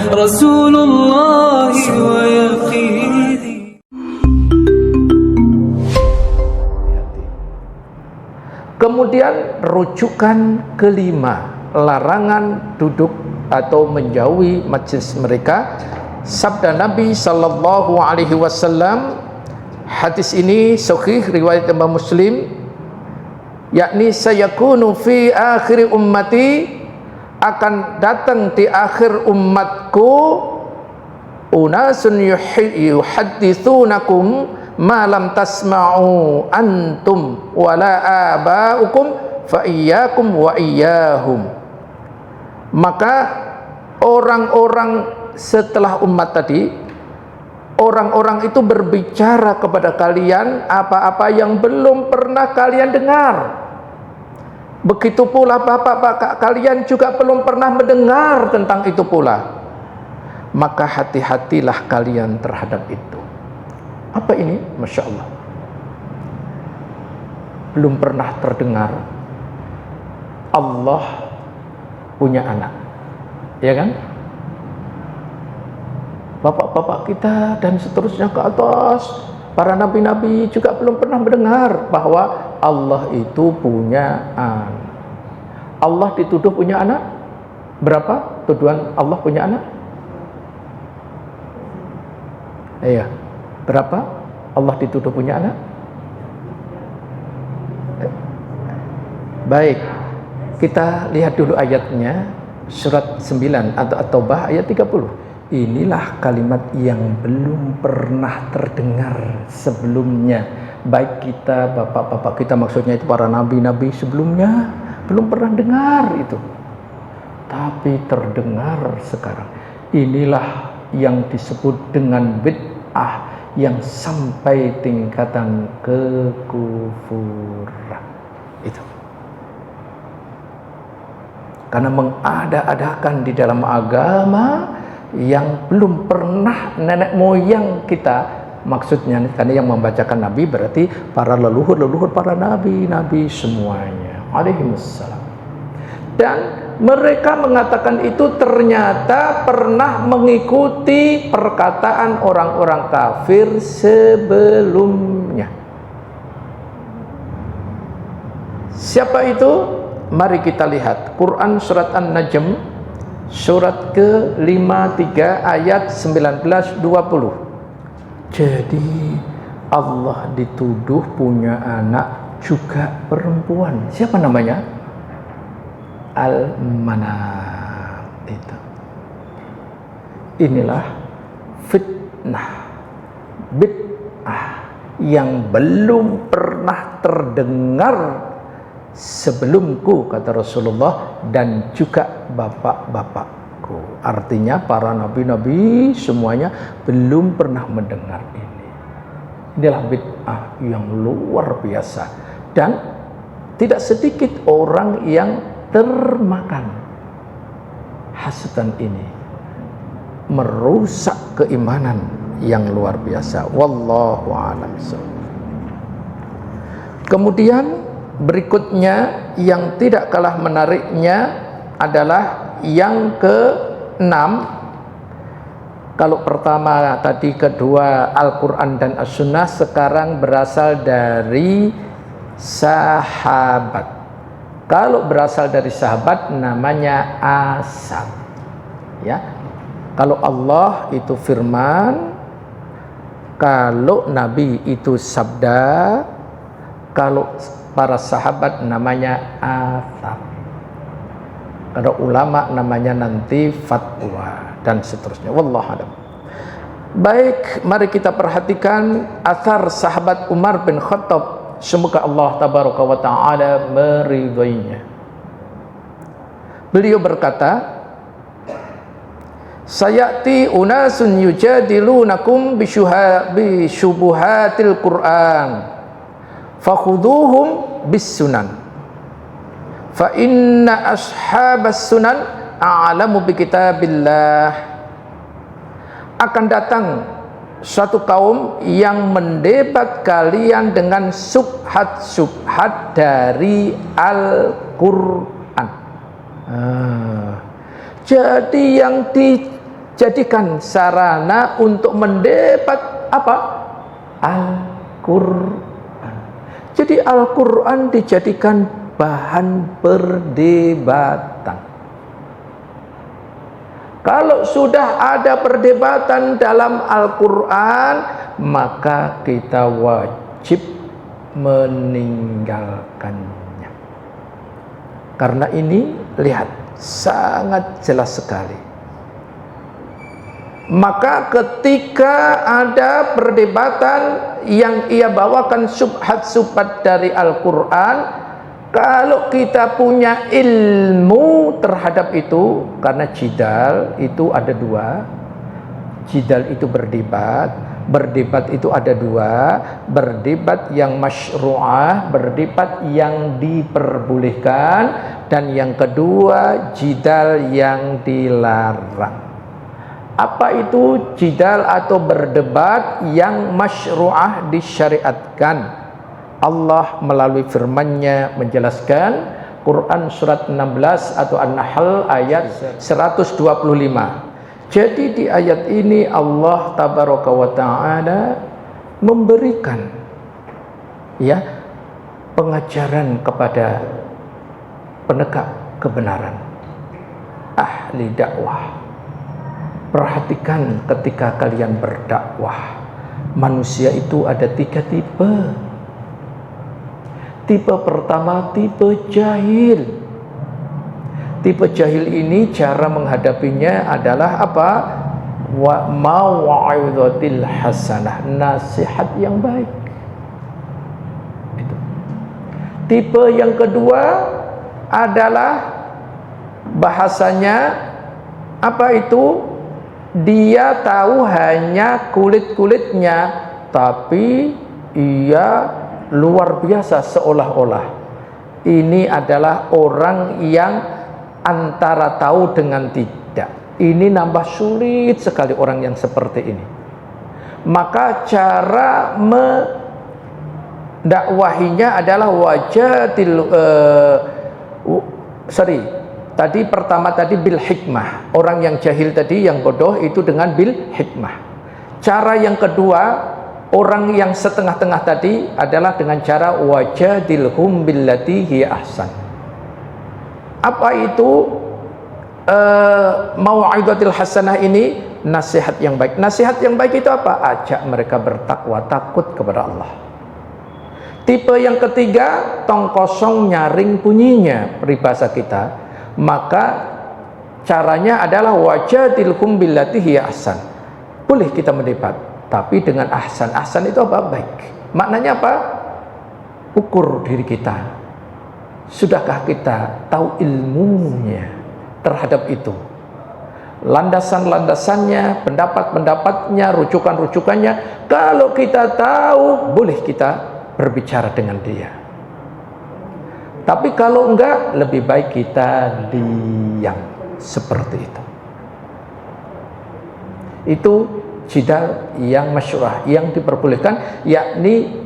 رسول الله ويقيني. Kemudian rujukan kelima, larangan duduk atau menjauhi majlis mereka. Sabda Nabi sallallahu alaihi wasallam, hadis ini sahih riwayat Imam Muslim, yakni sayakunu fi akhir ummati, akan datang di akhir umatku, unasun yuhadditsunakum ma lam tasma'u antum wala aba'ukum fa iyyakum wa iyyahum. Maka orang-orang setelah umat tadi, orang-orang itu berbicara kepada kalian apa-apa yang belum pernah kalian dengar. Begitu pula bapak-bapak kalian juga belum pernah mendengar tentang itu pula. Maka hati-hatilah kalian terhadap itu. Apa ini? Masya Allah. Belum pernah terdengar Allah punya anak, ya kan? Bapak-bapak kita dan seterusnya ke atas, para nabi-nabi juga belum pernah mendengar bahwa Allah itu punya anak. Allah dituduh punya anak. Berapa tuduhan Allah punya anak? Iya. Berapa Allah dituduh punya anak? Baik, kita lihat dulu ayatnya, surat 9 atau At-Taubah ayat 30. Inilah kalimat yang belum pernah terdengar sebelumnya. Baik kita, bapak-bapak kita, maksudnya itu para nabi-nabi sebelumnya, belum pernah dengar itu. Tapi terdengar sekarang. Inilah yang disebut dengan bid'ah, yang sampai tingkatan kekufuran. Itu. Karena mengada-adakan di dalam agama yang belum pernah nenek moyang kita, maksudnya karena yang membacakan Nabi berarti para leluhur para nabi semuanya alaihimussalam. Dan mereka mengatakan itu ternyata pernah mengikuti perkataan orang-orang kafir sebelumnya. Siapa itu? Mari kita lihat Quran surat An-Najm surat ke-53 ayat 19-20. Jadi Allah dituduh punya anak juga perempuan. Siapa namanya? Al-Manat itu. Inilah fitnah, bid'ah yang belum pernah terdengar sebelumku, kata Rasulullah, dan juga bapak-bapakku. Artinya para nabi-nabi semuanya belum pernah mendengar ini. Inilah bid'ah yang luar biasa, dan tidak sedikit orang yang termakan hasutan ini, merusak keimanan yang luar biasa. Wallahu a'lam. Kemudian berikutnya yang tidak kalah menariknya adalah yang ke-6. Kalau pertama tadi, kedua Al-Quran dan As-Sunnah, sekarang berasal dari sahabat. Kalau berasal dari sahabat namanya asar. Ya. Kalau Allah itu firman, kalau Nabi itu sabda, kalau para sahabat namanya athar. Kalau ulama namanya nanti fatwa dan seterusnya. Wallahu a'lam. Baik, mari kita perhatikan athar sahabat Umar bin Khattab. Semoga Allah tabaraka wa ta'ala meridhoinya. Beliau berkata, sayati unasun yujadilunakum bisyubuhatil Qur'an fakhuduhum bis sunan fa inna ashabas sunan a'lamu bi kitabillah. Akan datang suatu kaum yang mendebat kalian dengan subhat-subhat dari Al-Quran. Jadi yang jadikan sarana untuk mendebat apa? Al-Quran. Jadi Al-Quran dijadikan bahan perdebatan. Kalau sudah ada perdebatan dalam Al-Quran, maka kita wajib meninggalkannya. Karena ini, lihat, sangat jelas sekali. Maka ketika ada perdebatan yang ia bawakan subhat-subhat dari Al-Quran, kalau kita punya ilmu terhadap itu, karena jidal itu ada dua. Jidal itu berdebat. Berdebat itu ada dua. Berdebat yang masyru'ah, berdebat yang diperbolehkan, dan yang kedua jidal yang dilarang. Apa itu jidal atau berdebat yang masyru'ah disyariatkan? Allah melalui firman-Nya menjelaskan, Quran surat 16 atau An-Nahl ayat 125. Jadi di ayat ini Allah tabaraka wa ta'ala memberikan pengajaran kepada penegak kebenaran, ahli dakwah. Perhatikan ketika kalian berdakwah, manusia itu ada 3 tipe. Tipe pertama, tipe jahil. Tipe jahil ini cara menghadapinya adalah apa? Mau'izatil hasanah, nasihat yang baik. Itu. Tipe yang kedua adalah bahasanya apa itu? Dia tahu hanya kulit-kulitnya, tapi ia luar biasa seolah-olah. Ini adalah orang yang antara tahu dengan tidak. Ini nambah sulit sekali orang yang seperti ini. Maka cara mendakwahinya adalah tadi pertama bil hikmah. Orang yang jahil tadi, yang bodoh itu dengan bil hikmah. Cara yang kedua, orang yang setengah-tengah tadi adalah dengan cara wajadilhum billati hiya ahsan. Apa itu mau'izatil hasanah ini? Nasihat yang baik. Nasihat yang baik itu apa? Ajak mereka bertakwa, takut kepada Allah. Tipe yang ketiga, tong kosong nyaring bunyinya, peribahasa kita. Maka caranya adalah wajadilhum billati hiya ahsan. Boleh kita mendebat, tapi dengan ahsan. Ahsan itu apa? Baik. Maknanya apa? Ukur diri kita. Sudahkah kita tahu ilmunya terhadap itu? Landasan-landasannya, pendapat-pendapatnya, rujukan-rujukannya. Kalau kita tahu, boleh kita berbicara dengan dia. Tapi kalau enggak, lebih baik kita diam. Seperti itu. Itu jidal yang masyru'ah, yang diperbolehkan, yakni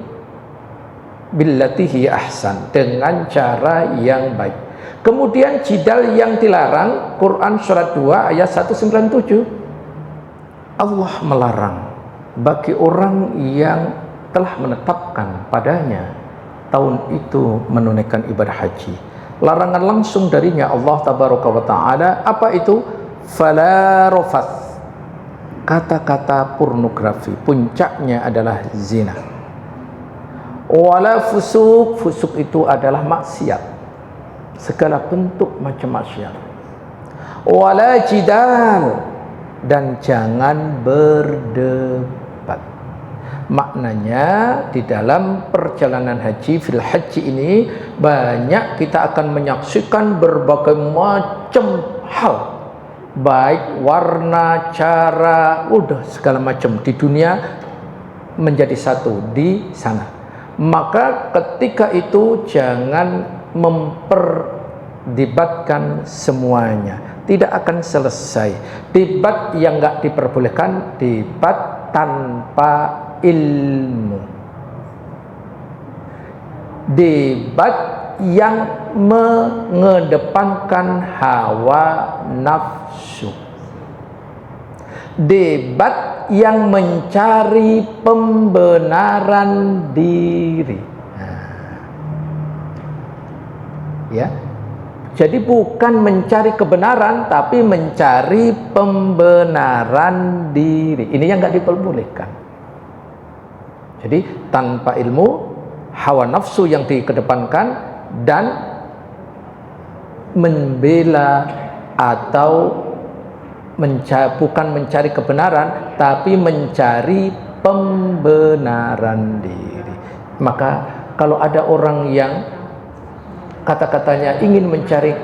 billati hiya ahsan, dengan cara yang baik. Kemudian jidal yang dilarang, Quran surat 2 ayat 197. Allah melarang bagi orang yang telah menetapkan padanya tahun itu menunaikan ibadah haji. Larangan langsung darinya Allah tabaraka wa ta'ala, apa itu? Fala rafath, kata-kata pornografi, puncaknya adalah zina. Wala fusuk, fusuk itu adalah maksiat, segala bentuk macam maksiat. Wala jidal, dan jangan berdebat. Maknanya di dalam perjalanan haji, fil haji ini banyak kita akan menyaksikan berbagai macam hal, baik warna, cara, udah segala macam di dunia menjadi satu di sana. Maka ketika itu jangan memperdebatkan semuanya, tidak akan selesai. Debat yang enggak diperbolehkan, debat tanpa ilmu, debat yang mengedepankan hawa nafsu. Debat yang mencari pembenaran diri. Ya. Jadi bukan mencari kebenaran, tapi mencari pembenaran diri. Ini yang nggak diperbolehkan. Jadi tanpa ilmu, hawa nafsu yang dikedepankan, dan membela atau bukan mencari kebenaran, tapi mencari pembenaran diri. Maka kalau ada orang yang kata-katanya ingin mencari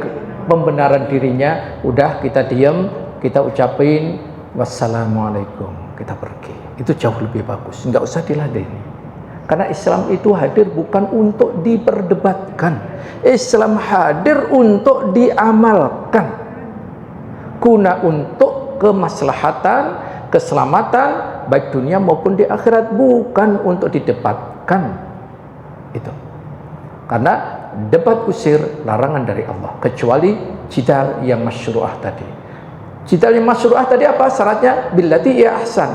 pembenaran dirinya, udah kita diam, kita ucapin wassalamualaikum, kita pergi. Itu jauh lebih bagus, nggak usah diladeni. Karena Islam itu hadir bukan untuk diperdebatkan, Islam hadir untuk diamalkan, guna untuk kemaslahatan, keselamatan baik dunia maupun di akhirat, bukan untuk didebatkan. Itu karena debat usir larangan dari Allah, kecuali jidal yang masyru'ah tadi. Jidal yang masyru'ah tadi apa syaratnya? Billati ya ahsan,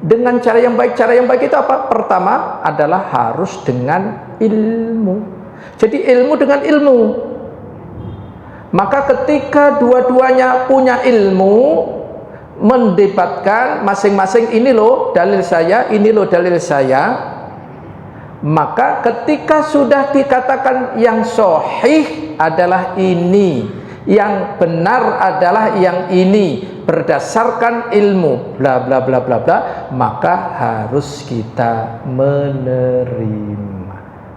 dengan cara yang baik. Cara yang baik itu apa? Pertama adalah harus dengan ilmu. Jadi ilmu dengan ilmu. Maka ketika dua-duanya punya ilmu, mendebatkan masing-masing, ini loh dalil saya, ini loh dalil saya, maka ketika sudah dikatakan yang sahih adalah ini, yang benar adalah yang ini, berdasarkan ilmu bla bla bla bla bla, maka harus kita menerima.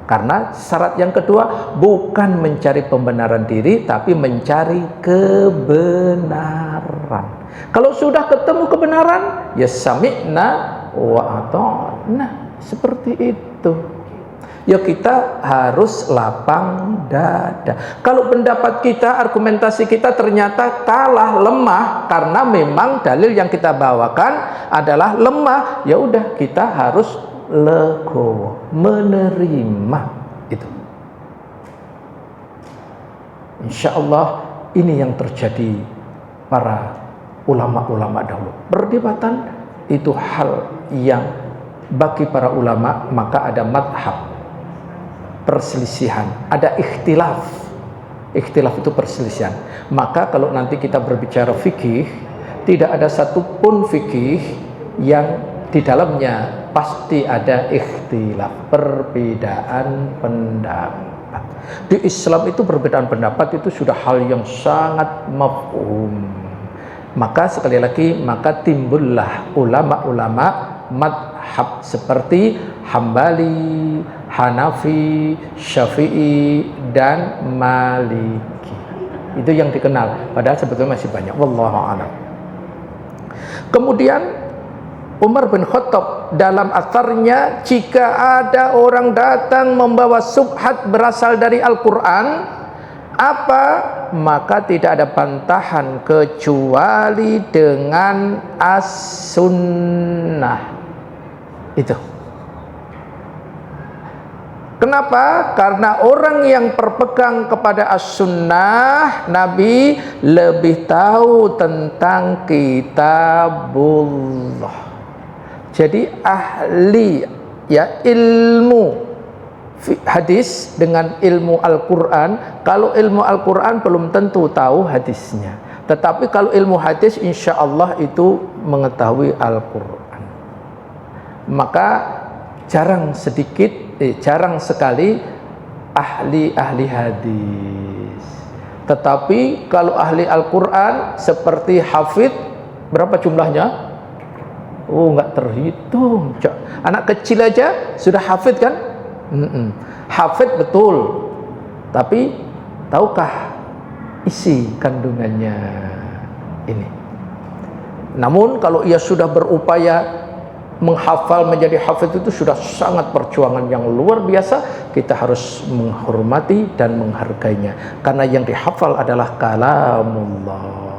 Karena syarat yang kedua bukan mencari pembenaran diri, tapi mencari kebenaran. Kalau sudah ketemu kebenaran, ya sami'na wa ata'na, seperti itu. Ya kita harus lapang dada. Kalau pendapat kita, argumentasi kita ternyata kalah, lemah, karena memang dalil yang kita bawakan adalah lemah, ya udah kita harus legowo, menerima itu. Insya Allah ini yang terjadi para ulama-ulama dahulu. Perdebatan itu hal yang bagi para ulama, maka ada madhab, perselisihan, ada ikhtilaf. Ikhtilaf itu perselisihan. Maka kalau nanti kita berbicara fikih, tidak ada satupun fikih yang di dalamnya pasti ada ikhtilaf, perbedaan pendapat. Di Islam itu perbedaan pendapat itu sudah hal yang sangat mafhum. Maka sekali lagi, maka timbullah ulama-ulama madhab seperti Hambali, Hanafi, Syafi'i, dan Maliki. Itu yang dikenal, padahal sebetulnya masih banyak. Wallahu a'lam. Kemudian Umar bin Khattab dalam atsarnya, jika ada orang datang membawa subhat berasal dari Al-Quran, apa? Maka tidak ada bantahan kecuali dengan as-sunnah. Itu. Kenapa? Karena orang yang berpegang kepada as-sunnah, Nabi lebih tahu tentang kitabullah. Jadi ahli ya ilmu hadis dengan ilmu Al-Quran. Kalau ilmu Al-Quran belum tentu tahu hadisnya, tetapi kalau ilmu hadis insya Allah itu mengetahui Al-Quran. Maka jarang sekali ahli hadis. Tetapi kalau ahli Al-Quran seperti hafidh, berapa jumlahnya? Oh, nggak terhitung. Anak kecil aja sudah hafidh kan? Hafidh betul, tapi tahukah isi kandungannya ini? Namun kalau ia sudah berupaya menghafal menjadi hafidh, itu sudah sangat perjuangan yang luar biasa. Kita harus menghormati dan menghargainya, karena yang dihafal adalah kalamullah.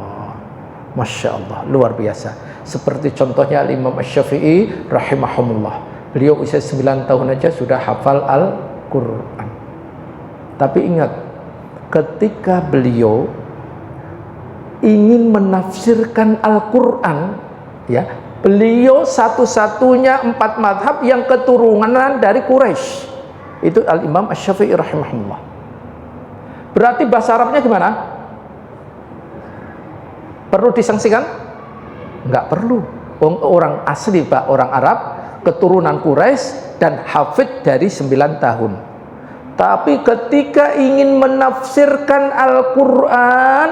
Masya Allah, luar biasa. Seperti contohnya Imam Asy-Syafi'i rahimahumullah, beliau usia 9 tahun aja sudah hafal Al-Quran. Tapi ingat, ketika beliau ingin menafsirkan Al-Quran, Ya, beliau satu-satunya 4 madhab yang keturunan dari Quraisy. Itu Al-Imam Asy-Syafi'i rahimahullah. Berarti bahasa Arabnya gimana? Perlu disangsikan? Enggak perlu. Orang asli Pak, orang Arab, keturunan Quraisy dan hafid dari 9 tahun. Tapi ketika ingin menafsirkan Al-Quran,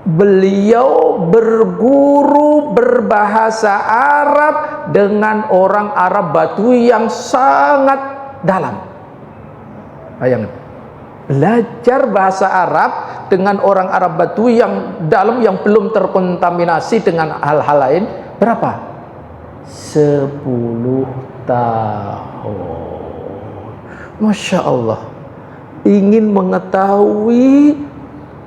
beliau berguru berbahasa Arab dengan orang Arab Badui yang sangat dalam. Bayangkan, belajar bahasa Arab dengan orang Arab Badui yang dalam, yang belum terkontaminasi dengan hal-hal lain. Berapa? 10 tahun. Masya Allah. Ingin mengetahui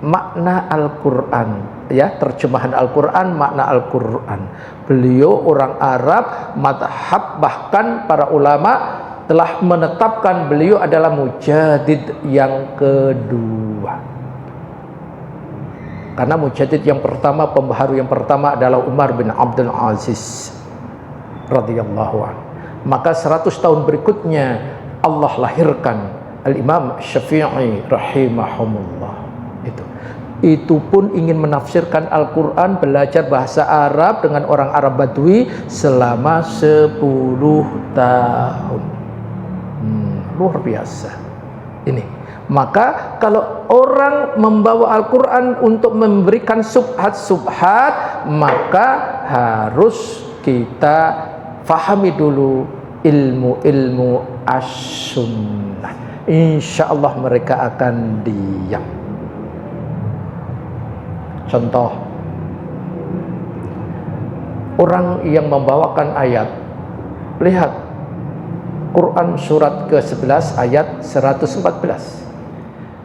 makna Al-Quran, ya, terjemahan Al-Quran, makna Al-Quran. Beliau orang Arab, madhab, bahkan para ulama telah menetapkan beliau adalah mujadid yang kedua. Karena mujadid yang pertama, pembaharu yang pertama adalah Umar bin Abdul Aziz radhiyallahu anhu. Maka 100 tahun berikutnya Allah lahirkan Al-Imam Syafi'i rahimahumullah. Itu pun ingin menafsirkan Al-Quran, belajar bahasa Arab dengan orang Arab Badui selama 10 tahun. Luar biasa ini. Maka kalau orang membawa Al-Quran untuk memberikan subhat-subhat, maka harus kita fahami dulu ilmu-ilmu as-sunnah. Insya Allah mereka akan diam. Contoh, orang yang membawakan ayat, lihat Quran surat ke-11 ayat 114.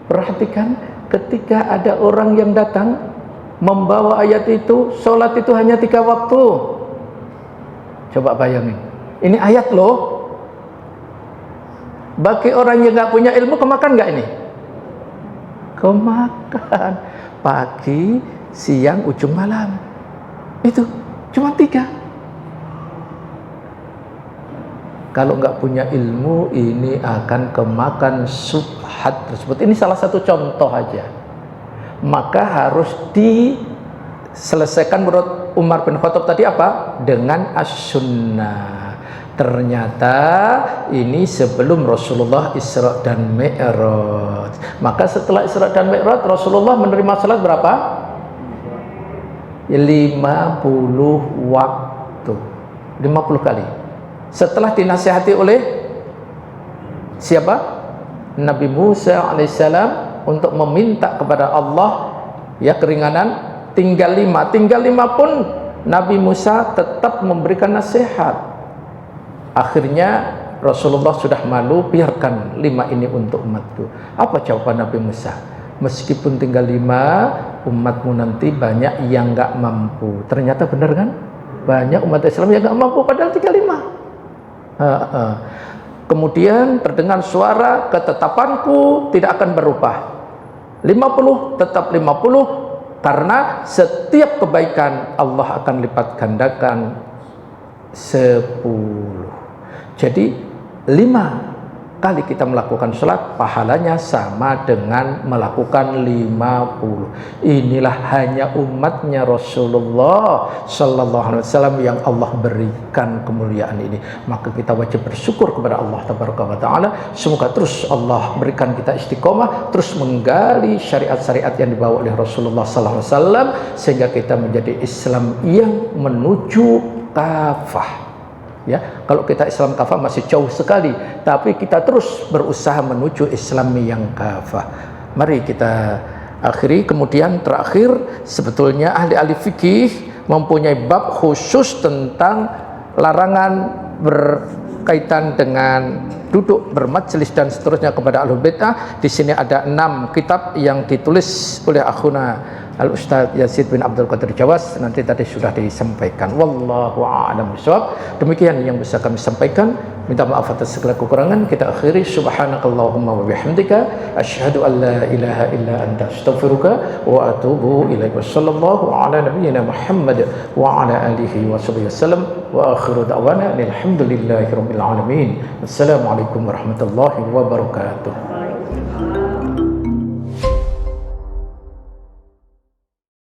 Perhatikan, ketika ada orang yang datang membawa ayat itu, sholat itu hanya 3 waktu. Coba bayangin, ini ayat loh. Bagi orang yang nggak punya ilmu, kemakan nggak ini? Kemakan. Pagi, siang, ujung malam. Itu cuma 3. Kalau nggak punya ilmu, ini akan kemakan subhat tersebut. Ini salah satu contoh aja. Maka harus diselesaikan menurut Umar bin Khattab tadi apa? Dengan as-sunnah. Ternyata ini sebelum Rasulullah Isra dan Mi'raj. Maka setelah Isra dan Mi'raj, Rasulullah menerima salat berapa? 50 waktu. 50 kali. Setelah dinasihati oleh siapa? Nabi Musa alaihissalam untuk meminta kepada Allah ya keringanan, tinggal 5 pun Nabi Musa tetap memberikan nasihat. Akhirnya Rasulullah sudah malu, biarkan 5 ini untuk umatku. Apa jawaban Nabi Musa? Meskipun tinggal 5, umatmu nanti banyak yang nggak mampu. Ternyata benar kan? Banyak umat Islam yang nggak mampu padahal tinggal 5. Kemudian terdengar suara, ketetapanku tidak akan berubah. 50 tetap 50, karena setiap kebaikan Allah akan lipat gandakan 10. Jadi 5 kali kita melakukan sholat, pahalanya sama dengan melakukan 50. Inilah hanya umatnya Rasulullah Sallallahu Alaihi Wasallam yang Allah berikan kemuliaan ini. Maka kita wajib bersyukur kepada Allah Tabaraka wa Ta'ala. Semoga terus Allah berikan kita istiqomah, terus menggali syariat-syariat yang dibawa oleh Rasulullah Sallallahu Alaihi Wasallam, sehingga kita menjadi Islam yang menuju kafah. Ya, kalau kita Islam kafah masih jauh sekali, tapi kita terus berusaha menuju Islam yang kafah. Mari kita akhiri. Kemudian terakhir, sebetulnya ahli-ahli fikih mempunyai bab khusus tentang larangan berkaitan dengan duduk bermajelis dan seterusnya kepada ahlul bid'ah. Di sini ada 6 kitab yang ditulis oleh akhuna Al-Ustaz Yazid bin Abdul Qadir Jawas nanti tadi sudah disampaikan. Wallahu a'lam bishawab. Demikian yang bisa kami sampaikan. Minta maaf atas segala kekurangan. Kita akhiri subhanakallahumma wa bihamdika asyhadu an la ilaha illa anta astaghfiruka wa atubu ilaik. Wassallallahu ala nabiyyina Muhammad wa ala alihi wa sahbihi wasallam wa akhiru da'wana alhamdulillahi rabbil alamin. Assalamualaikum warahmatullahi wabarakatuh.